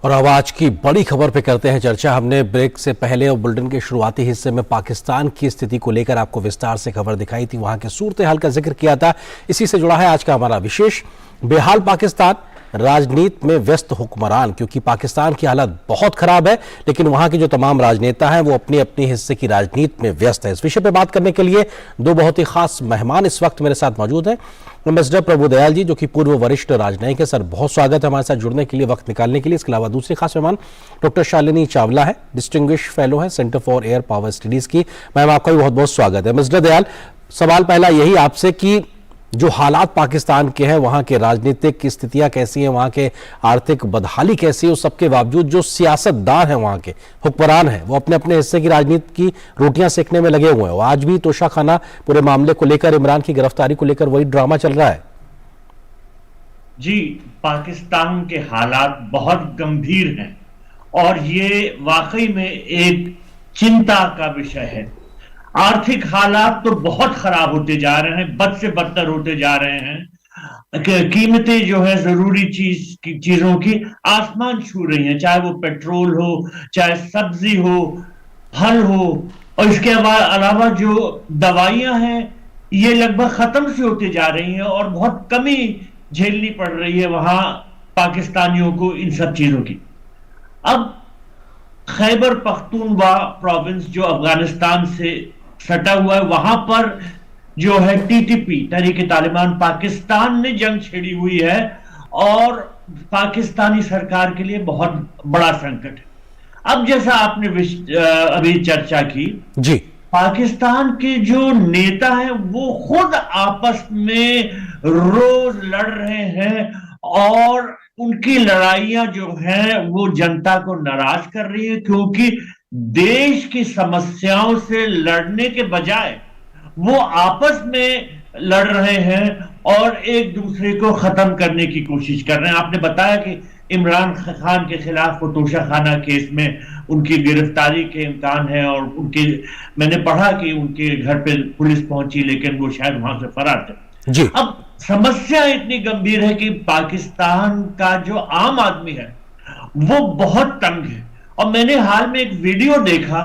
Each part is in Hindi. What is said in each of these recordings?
और अब आज की बड़ी खबर पे करते हैं चर्चा। हमने ब्रेक से पहले और बुलेटिन के शुरुआती हिस्से में पाकिस्तान की स्थिति को लेकर आपको विस्तार से खबर दिखाई थी, वहां के सूरत हाल का जिक्र किया था। इसी से जुड़ा है आज का हमारा विशेष बेहाल पाकिस्तान, राजनीति में व्यस्त हुक्मरान, क्योंकि पाकिस्तान की हालत बहुत खराब है, लेकिन वहां के जो तमाम राजनेता हैं वो अपनी अपनी हिस्से की राजनीति में व्यस्त है। इस विषय पे बात करने के लिए दो बहुत ही खास मेहमान इस वक्त मेरे साथ मौजूद हैं। एम्बेसडर प्रभुदयाल जी, जो कि पूर्व वरिष्ठ राजनयिक है, सर बहुत स्वागत है हमारे साथ जुड़ने के लिए, वक्त निकालने के लिए। इसके अलावा दूसरे खास मेहमान डॉक्टर शालिनी चावला है, डिस्टिंग्विश फेलो है centre for air power studies की। मैम आपका भी बहुत बहुत स्वागत है। एम्बेसडर दयाल, सवाल पहला यही आपसे कि जो हालात पाकिस्तान के हैं, वहां के राजनीतिक स्थितियां कैसी हैं, वहां के आर्थिक बदहाली कैसी है, उस सबके बावजूद जो सियासतदान हैं, वहां के हुक्मरान हैं, वो अपने अपने हिस्से की राजनीति की रोटियां सेकने में लगे हुए हैं। आज भी तोशाखाना पूरे मामले को लेकर, इमरान की गिरफ्तारी को लेकर वही ड्रामा चल रहा है। जी, पाकिस्तान के हालात बहुत गंभीर हैं और ये वाकई में एक चिंता का विषय है। आर्थिक हालात तो बहुत खराब होते जा रहे हैं, बद से बदतर होते जा रहे हैं। कीमतें जो है जरूरी चीजों की आसमान छू रही हैं, चाहे वो पेट्रोल हो, चाहे सब्जी हो, फल हो, और इसके अलावा जो दवाइयां हैं ये लगभग खत्म से होते जा रही हैं और बहुत कमी झेलनी पड़ रही है वहां पाकिस्तानियों को इन सब चीजों की। अब खैबर पख्तूनख्वा प्रोविंस जो अफगानिस्तान से सटा हुआ है, वहां पर जो है टीटीपी तहरीक तालिबान पाकिस्तान ने जंग छेड़ी हुई है और पाकिस्तानी सरकार के लिए बहुत बड़ा संकट है। अब जैसा आपने अभी चर्चा की जी, पाकिस्तान के जो नेता हैं वो खुद आपस में रोज लड़ रहे हैं और उनकी लड़ाइयां जो हैं वो जनता को नाराज कर रही है, क्योंकि देश की समस्याओं से लड़ने के बजाय वो आपस में लड़ रहे हैं और एक दूसरे को खत्म करने की कोशिश कर रहे हैं। आपने बताया कि इमरान खान के खिलाफ वो तोशाखाना केस में उनकी गिरफ्तारी के इम्कान है और मैंने पढ़ा कि उनके घर पे पुलिस पहुंची, लेकिन वो शायद वहां से फरार थे जी। अब समस्या इतनी गंभीर है कि पाकिस्तान का जो आम आदमी है वो बहुत तंग है। और मैंने हाल में एक वीडियो देखा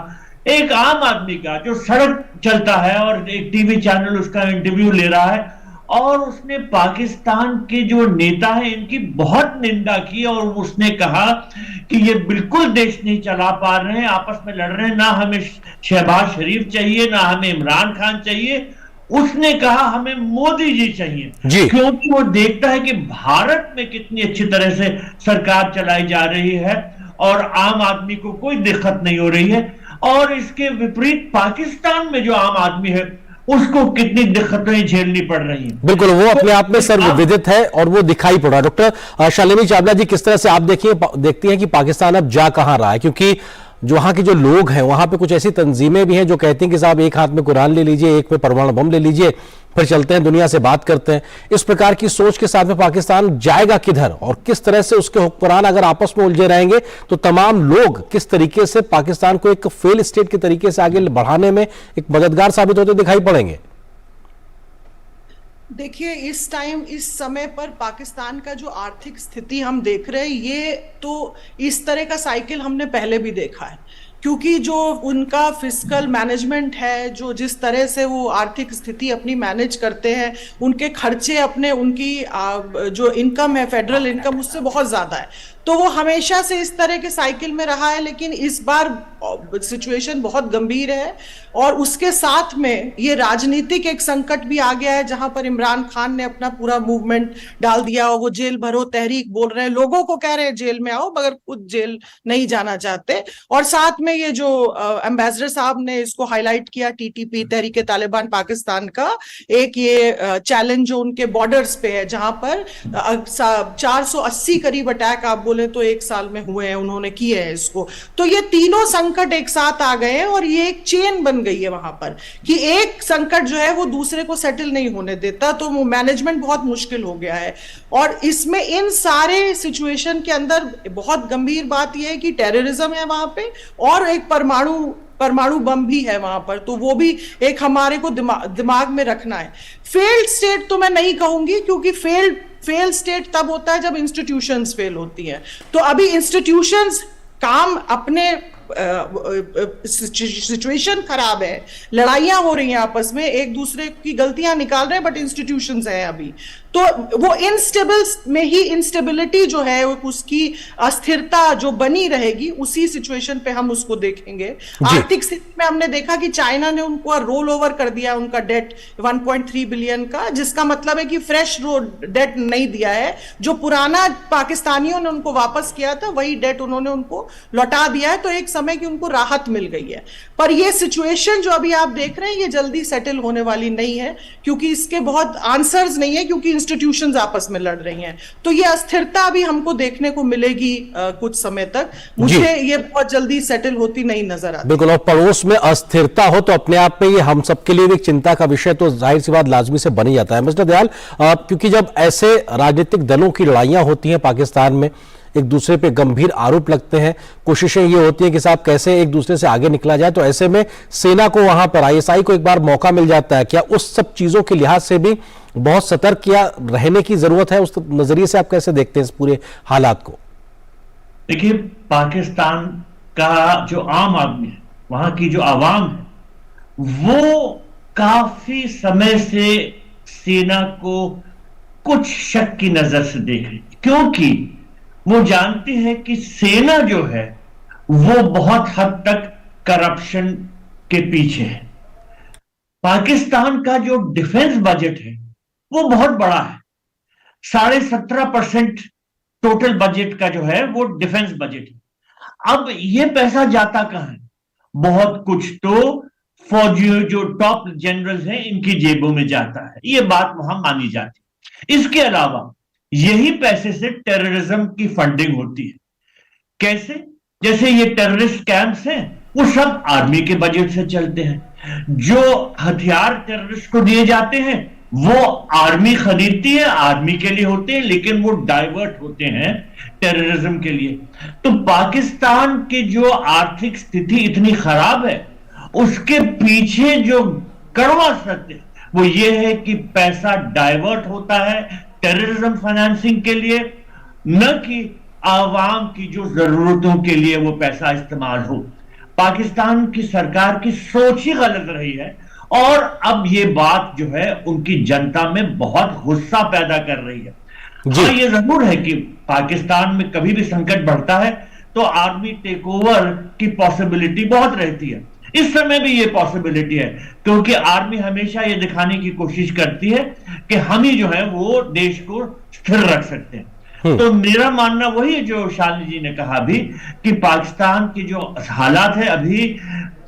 एक आम आदमी का जो सड़क चलता है और एक टीवी चैनल उसका इंटरव्यू ले रहा है और उसने पाकिस्तान के जो नेता हैं इनकी बहुत निंदा की और उसने कहा कि ये बिल्कुल देश नहीं चला पा रहे हैं, आपस में लड़ रहे हैं, ना हमें शहबाज शरीफ चाहिए ना हमें इमरान खान चाहिए। उसने कहा हमें मोदी जी चाहिए, क्योंकि वो देखता है कि भारत में कितनी अच्छी तरह से सरकार चलाई जा रही है और आम आदमी को कोई दिक्कत नहीं हो रही है। और इसके विपरीत पाकिस्तान में जो आम आदमी है उसको कितनी दिक्कतें झेलनी पड़ रही हैं। बिल्कुल, वो अपने आप में सर्वविदित है और वो दिखाई पड़ रहा है। डॉक्टर शालिनी चावला जी, किस तरह से आप देखती हैं कि पाकिस्तान अब जा कहां रहा है, क्योंकि जो वहां के जो लोग हैं, वहां पे कुछ ऐसी तंजीमें भी हैं जो कहती हैं कि साहब एक हाथ में कुरान ले लीजिए, एक में परमाणु बम ले लीजिए, फिर चलते हैं दुनिया से बात करते हैं। इस प्रकार की सोच के साथ में पाकिस्तान जाएगा किधर और किस तरह से उसके हुक्मरान अगर आपस में उलझे रहेंगे तो तमाम लोग किस तरीके से पाकिस्तान को एक फेल स्टेट के तरीके से आगे बढ़ाने में एक मददगार साबित होते दिखाई पड़ेंगे। देखिए, इस समय पर पाकिस्तान का जो आर्थिक स्थिति हम देख रहे हैं, ये तो इस तरह का साइकिल हमने पहले भी देखा है, क्योंकि जो उनका फिस्कल मैनेजमेंट है, जो जिस तरह से वो आर्थिक स्थिति अपनी मैनेज करते हैं, उनके खर्चे अपने, उनकी जो इनकम है, फेडरल इनकम, उससे बहुत ज्यादा है, तो वो हमेशा से इस तरह के साइकिल में रहा है। लेकिन इस बार सिचुएशन बहुत गंभीर है और उसके साथ में ये राजनीतिक एक संकट भी आ गया है, जहां पर इमरान खान ने अपना पूरा मूवमेंट डाल दिया और वो जेल भरो तहरीक बोल रहे हैं, लोगों को कह रहे हैं जेल में आओ, मगर खुद जेल नहीं जाना चाहते। और साथ में ये जो एम्बेसडर साहब ने इसको हाईलाइट किया, टीटीपी तहरीक तालिबान पाकिस्तान का एक ये चैलेंज जो उनके बॉर्डर्स पे है, जहां पर 480 करीब अटैक आप बोले तो एक साल में हुए हैं, उन्होंने किए हैं इसको। तो ये तीनों संकट एक साथ आ गए हैं और ये एक चेन बन गई है वहां पर कि एक संकट जो है वो दूसरे को सेटल नहीं होने देता, तो वो मैनेजमेंट बहुत मुश्किल हो गया है। और इसमें इन सारे सिचुएशन के अंदर बहुत गंभीर बात यह है कि टेररिज्म है वहां पे और एक परमाणु बम भी है वहां पर, तो वो भी एक हमारे को दिमाग में रखना है। फेल्ड स्टेट तो मैं नहीं कहूंगी, क्योंकि फेल स्टेट तब होता है जब इंस्टीट्यूशंस फेल होती हैं। तो अभी इंस्टीट्यूशंस काम अपने सिचुएशन खराब है, लड़ाइयां हो रही हैं आपस में, एक दूसरे की गलतियां निकाल रहे हैं, बट इंस्टीट्यूशंस हैं अभी। तो वो इनस्टेबल में ही इंस्टेबिलिटी जो है, उसकी अस्थिरता जो बनी रहेगी, उसी सिचुएशन पे हम उसको देखेंगे। आर्थिक स्थिति में हमने देखा कि चाइना ने उनको रोल ओवर कर दिया उनका डेट 1.3 बिलियन का, जिसका मतलब है कि फ्रेश डेट नहीं दिया है, जो पुराना पाकिस्तानियों ने उनको वापस किया था वही डेट उन्होंने उनको लौटा दिया है। तो एक समय की उनको राहत मिल गई है। पर ये सिचुएशन जो अभी आप देख रहे हैं ये जल्दी सेटल होने वाली नहीं है, क्योंकि इसके बहुत आंसर्स नहीं है, क्योंकि इंस्टीट्यूशंस आपस में लड़ रही हैं। तो ये अस्थिरता अभी हमको देखने को मिलेगी कुछ समय तक। मुझे ये बहुत जल्दी सेटल होती नहीं नजर आती। बिल्कुल, और पड़ोस में अस्थिरता हो तो अपने आप में ये हम सबके लिए भी एक चिंता का विषय तो जाहिर सी बात लाजमी से बन ही जाता है। मिस्टर दयाल, क्योंकि जब ऐसे राजनीतिक दलों की लड़ाइयां होती हैं पाकिस्तान में, एक दूसरे पे गंभीर आरोप लगते हैं, कोशिशें ये होती हैं कि साहब कैसे एक दूसरे से आगे निकला जाए, तो ऐसे में सेना को, वहां पर आईएसआई को एक बार मौका मिल जाता है। क्या उस सब चीजों के लिहाज से भी बहुत सतर्क रहने की जरूरत है? उस नजरिए से आप कैसे देखते हैं इस पूरे हालात को? देखिए, पाकिस्तान का जो आम आदमी है, वहां की जो आवाम है, वो काफी समय से सेना को कुछ शक की नजर से देख रही, क्योंकि वो जानते हैं कि सेना जो है वो बहुत हद तक करप्शन के पीछे है। पाकिस्तान का जो डिफेंस बजट है वो बहुत बड़ा है, 17.5% टोटल बजट का जो है वो डिफेंस बजट है। अब ये पैसा जाता कहां है? बहुत कुछ तो फौजियों जो टॉप जनरल्स हैं इनकी जेबों में जाता है, ये बात वहां मानी जाती है। इसके अलावा यही पैसे से टेररिज्म की फंडिंग होती है। कैसे? जैसे ये टेररिस्ट कैंप्स हैं वो सब आर्मी के बजट से चलते हैं। जो हथियार टेररिस्ट को दिए जाते हैं वो आर्मी खरीदती है, आर्मी के लिए होते हैं, लेकिन वो डाइवर्ट होते हैं टेररिज्म के लिए। तो पाकिस्तान की जो आर्थिक स्थिति इतनी खराब है, उसके पीछे जो कड़वा सत्य है वो ये है कि पैसा डाइवर्ट होता है टेररिज्म फाइनेंसिंग के लिए, न कि आवाम की जो जरूरतों के लिए वो पैसा इस्तेमाल हो। पाकिस्तान की सरकार की सोच ही गलत रही है, और अब ये बात जो है उनकी जनता में बहुत गुस्सा पैदा कर रही है। हाँ, ये जरूर है कि पाकिस्तान में कभी भी संकट बढ़ता है तो आर्मी टेक ओवर की पॉसिबिलिटी बहुत रहती है। इस समय भी ये पॉसिबिलिटी है, क्योंकि आर्मी हमेशा ये दिखाने की कोशिश करती है कि हम ही जो है वो देश को स्थिर रख सकते हैं। तो मेरा मानना वही है जो शालिनी जी ने कहा अभी, कि पाकिस्तान की जो हालात है अभी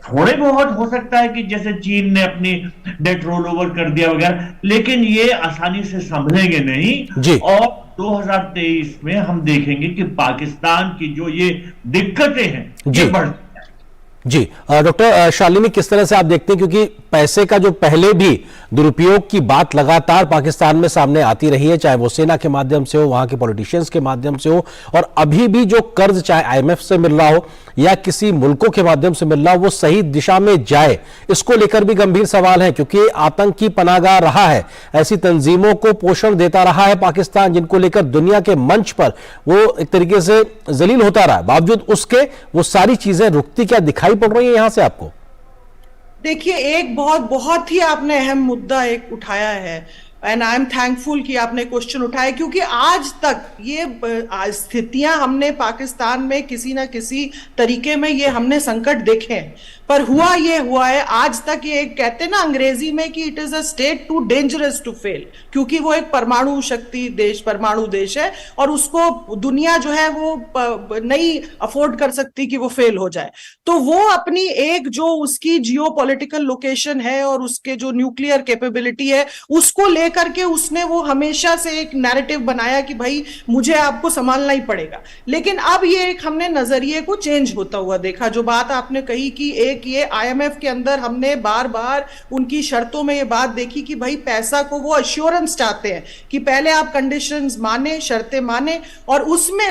थोड़े बहुत हो सकता है कि जैसे चीन ने अपनी डेट रोल ओवर कर दिया वगैरह, लेकिन ये आसानी से संभलेंगे नहीं। और 2023 में हम देखेंगे कि पाकिस्तान की जो ये दिक्कतें हैं ये बढ़ जी। डॉक्टर शालिनी, किस तरह से आप देखते हैं, क्योंकि पैसे का जो पहले भी दुरुपयोग की बात लगातार पाकिस्तान में सामने आती रही है, चाहे वो सेना के माध्यम से हो, वहां के पॉलिटिशियंस के माध्यम से हो, और अभी भी जो कर्ज चाहे आईएमएफ से मिल रहा हो या किसी मुल्कों के माध्यम से मिल रहा हो वो सही दिशा में जाए, इसको लेकर भी गंभीर सवाल है, क्योंकि आतंकी पनाहगाह रहा है, ऐसी तंजीमों को पोषण देता रहा है पाकिस्तान, जिनको लेकर दुनिया के मंच पर वो एक तरीके से जलील होता रहा है। बावजूद उसके वो सारी चीजें रुकती क्या दिखाई पड़ रही है यहां से आपको? देखिए, एक बहुत ही आपने अहम मुद्दा एक उठाया है, एंड आई एम थैंकफुल कि आपने क्वेश्चन उठाया, क्योंकि आज तक ये स्थितियां हमने पाकिस्तान में किसी ना किसी तरीके में ये हमने संकट देखे हैं, पर हुआ है आज तक। ये कहते हैं ना अंग्रेजी में कि it is a state too dangerous to fail, क्योंकि वो एक परमाणु शक्ति देश, परमाणु देश है, और उसको दुनिया जो है वो नहीं अफोर्ड कर सकती कि वो फेल हो जाए। तो वो अपनी एक जो उसकी जियोपॉलिटिकल लोकेशन है और उसके जो न्यूक्लियर कैपेबिलिटी है, उसको लेकर के उसने वो हमेशा से एक नैरेटिव बनाया कि भाई मुझे आपको संभालना ही पड़ेगा। लेकिन अब ये एक हमने नजरिए को चेंज होता हुआ देखा। जो बात आपने कही कि एक ये आईएमएफ के अंदर हमने बार बार उनकी शर्तों में ये बात देखी कि भाई पैसा को वो अश्योरेंस चाहते हैं कि पहले आप कंडीशंस माने, शर्तें माने, और उसमें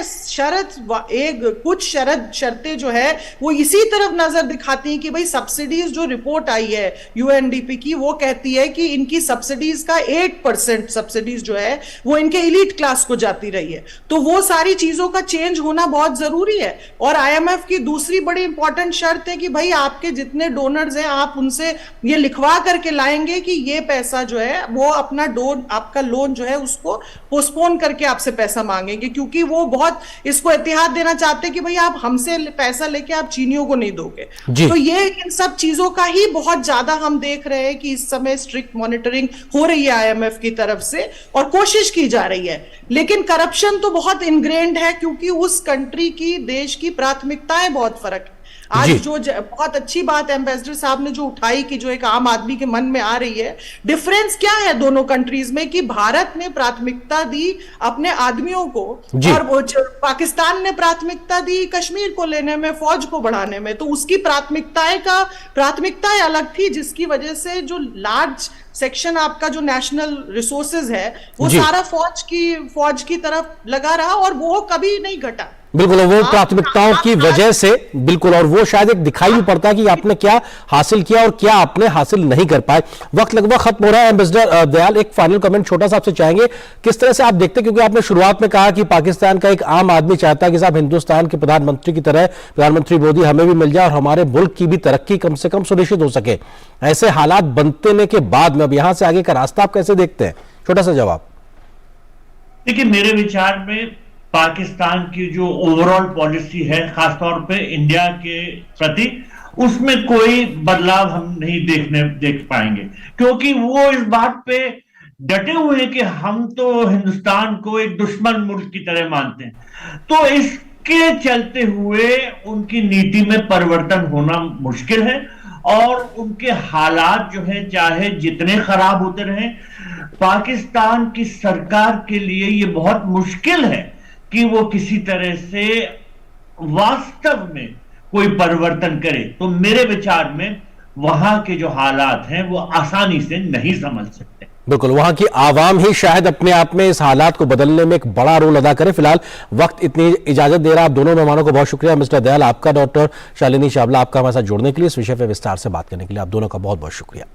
कुछ शर्तें जो है वो इसी तरफ नजर दिखाती हैं कि भाई सब्सिडीज, जो रिपोर्ट आई है यूएनडीपी की, वो कहती है कि इनकी सब्सिडीज का 48% सब्सिडीज जो है वो इनके इलीट क्लास को जाती रही है। तो वो सारी चीजों का चेंज होना बहुत जरूरी है। और आईएमएफ की दूसरी बड़ी इंपॉर्टेंट शर्त है कि भाई आपके जितने डोनर्स हैं आप उनसे ये लिखवा करके लाएंगे कि ये पैसा जो है वो अपना आपका लोन जो है उसको पोस्टपोन करके आपसे पैसा मांगेंगे, क्योंकि वो बहुत इसको एहतियात देना चाहते हैं कि भाई आप हमसे पैसा लेके आप चीनियों को नहीं दोगे। तो ये इन सब चीजों का ही बहुत ज्यादा हम देख रहे हैं कि इस समय स्ट्रिक्ट मॉनिटरिंग हो रही है आईएमएफ की तरफ से और कोशिश की जा रही है। लेकिन करप्शन तो बहुत इनग्रेन्ड है, क्योंकि उस कंट्री की, देश की प्राथमिकताएं बहुत फर्क है। आज जो बहुत अच्छी बात एम्बेसडर साहब ने जो उठाई कि जो एक आम आदमी के मन में आ रही है, डिफरेंस क्या है दोनों कंट्रीज में कि भारत ने प्राथमिकता दी अपने आदमियों को और पाकिस्तान ने प्राथमिकता दी कश्मीर को लेने में, फौज को बढ़ाने में। तो उसकी प्राथमिकताएं अलग थी, जिसकी वजह से जो लार्ज सेक्शन आपका जो नेशनल रिसोर्सेज है वो सारा फौज की तरफ लगा रहा और वो कभी नहीं घटा। बिल्कुल, वो प्राथमिकताओं की वजह से बिल्कुल, और वो शायद एक दिखाई भी पड़ता है कि आपने क्या हासिल किया और क्या आपने हासिल नहीं कर पाए। वक्त लगभग खत्म हो रहा है। एम्बेसडर दयाल, एक फाइनल कमेंट छोटा सा आपसे चाहेंगे, किस तरह से आप देखते हैं, क्योंकि आपने शुरुआत में कहा कि पाकिस्तान का एक आम आदमी चाहता है कि साहब हिंदुस्तान के प्रधानमंत्री की तरह प्रधानमंत्री मोदी हमें भी मिल जाए और हमारे मुल्क की भी तरक्की कम से कम सुनिश्चित हो सके। ऐसे हालात बनने के बाद में अब यहां से आगे का रास्ता आप कैसे देखते हैं? छोटा सा जवाब। देखिए, मेरे विचार में पाकिस्तान की जो ओवरऑल पॉलिसी है, खासतौर पे इंडिया के प्रति, उसमें कोई बदलाव हम नहीं देख पाएंगे, क्योंकि वो इस बात पे डटे हुए हैं कि हम तो हिंदुस्तान को एक दुश्मन मुल्क की तरह मानते हैं। तो इसके चलते हुए उनकी नीति में परिवर्तन होना मुश्किल है और उनके हालात जो है चाहे जितने खराब होते रहें, पाकिस्तान की सरकार के लिए ये बहुत मुश्किल है कि वो किसी तरह से वास्तव में कोई परिवर्तन करे। तो मेरे विचार में वहां के जो हालात हैं वो आसानी से नहीं समझ सकते। बिल्कुल, वहां की आवाम ही शायद अपने आप में इस हालात को बदलने में एक बड़ा रोल अदा करे। फिलहाल वक्त इतनी इजाजत दे रहा है। आप दोनों मेहमानों को बहुत शुक्रिया, मिस्टर दयाल आपका, डॉक्टर शालिनी चावला आपका हमारे साथ जुड़ने के लिए, इस विषय पर विस्तार से बात करने के लिए आप दोनों का बहुत बहुत शुक्रिया।